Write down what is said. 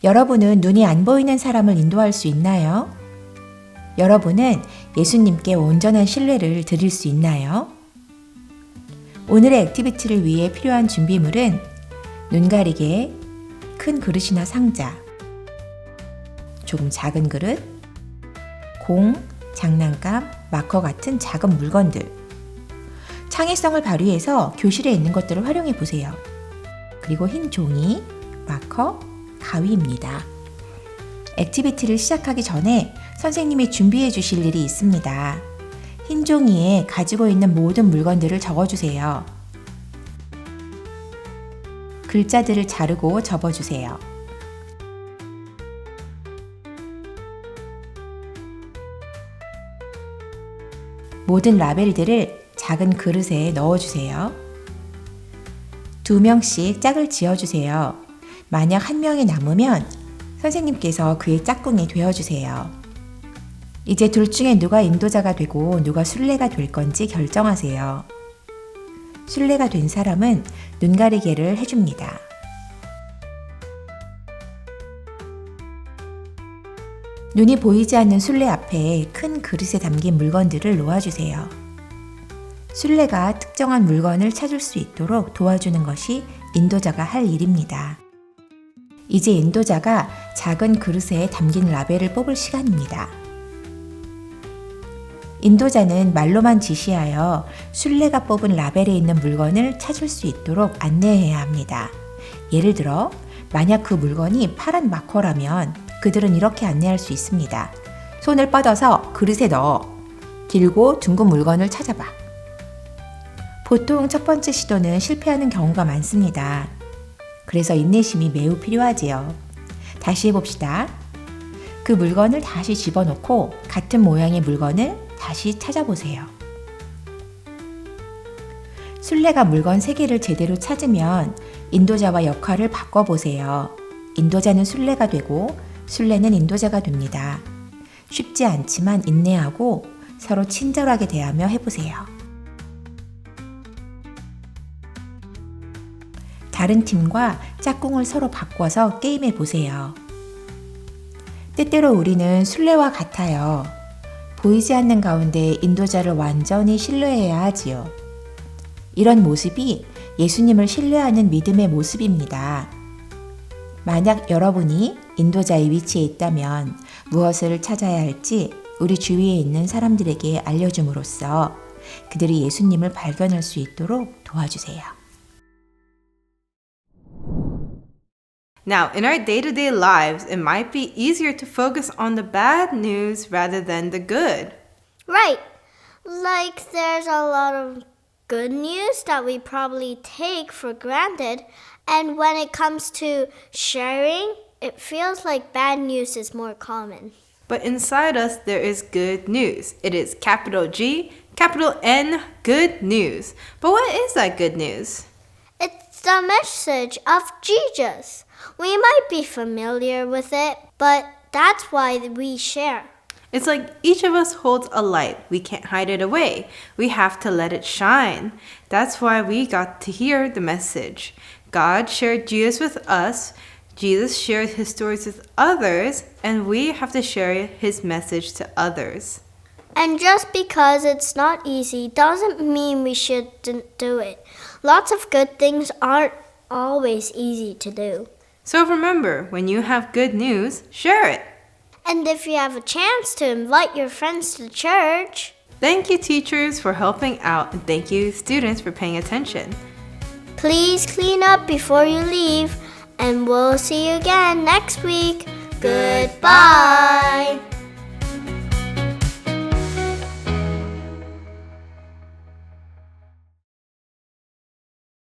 여러분은 눈이 안 보이는 사람을 인도할 수 있나요? 여러분은 예수님께 온전한 신뢰를 드릴 수 있나요? 오늘의 액티비티를 위해 필요한 준비물은 눈 가리개, 큰 그릇이나 상자, 조금 작은 그릇, 공, 장난감, 마커 같은 작은 물건들. 창의성을 발휘해서 교실에 있는 것들을 활용해 보세요. 그리고 흰 종이, 마커, 가위입니다. 액티비티를 시작하기 전에 선생님이 준비해 주실 일이 있습니다. 흰 종이에 가지고 있는 모든 물건들을 적어주세요. 글자들을 자르고 접어주세요. 모든 라벨들을 작은 그릇에 넣어주세요. 2명씩 짝을 지어주세요. 만약 1명이 남으면 선생님께서 그의 짝꿍이 되어주세요. 이제 둘 중에 누가 인도자가 되고 누가 순례가 될 건지 결정하세요. 순례가 된 사람은 눈가리개를 해줍니다. 눈이 보이지 않는 순례 앞에 큰 그릇에 담긴 물건들을 놓아주세요. 순례가 특정한 물건을 찾을 수 있도록 도와주는 것이 인도자가 할 일입니다. 이제 인도자가 작은 그릇에 담긴 라벨을 뽑을 시간입니다. 인도자는 말로만 지시하여 순례가 뽑은 라벨에 있는 물건을 찾을 수 있도록 안내해야 합니다. 예를 들어, 만약 그 물건이 파란 마커라면 그들은 이렇게 안내할 수 있습니다. 손을 뻗어서 그릇에 넣어 길고 둥근 물건을 찾아봐. 보통 첫 번째 시도는 실패하는 경우가 많습니다. 그래서 인내심이 매우 필요하지요. 다시 해봅시다. 그 물건을 다시 집어넣고 같은 모양의 물건을 다시 찾아보세요. 순례가 물건 3개를 제대로 찾으면 인도자와 역할을 바꿔보세요. 인도자는 순례가 되고 순례는 인도자가 됩니다. 쉽지 않지만 인내하고 서로 친절하게 대하며 해보세요. 다른 팀과 짝꿍을 서로 바꿔서 게임해 보세요. 때때로 우리는 순례와 같아요. 보이지 않는 가운데 인도자를 완전히 신뢰해야 하지요. 이런 모습이 예수님을 신뢰하는 믿음의 모습입니다. 만약 여러분이 인도자의 위치에 있다면 무엇을 찾아야 할지 우리 주위에 있는 사람들에게 알려줌으로써 그들이 예수님을 발견할 수 있도록 도와주세요. Now, in our day-to-day lives, it might be easier to focus on the bad news rather than the good. Right. Like there's a lot of good news that we probably take for granted, and when it comes to sharing, it feels like bad news is more common. But inside us, there is good news. It is capital G, capital N, good news. But what is that good news? It's the message of Jesus. We might be familiar with it, but that's why we share. It's like each of us holds a light. We can't hide it away. We have to let it shine. That's why we got to hear the message. God shared Jesus with us. Jesus shared his stories with others, and we have to share his message to others. And just because it's not easy doesn't mean we shouldn't do it. Lots of good things aren't always easy to do. So remember, when you have good news, share it. And if you have a chance to invite your friends to church. Thank you, teachers, for helping out, and thank you, students, for paying attention. Please clean up before you leave, and we'll see you again next week. Goodbye.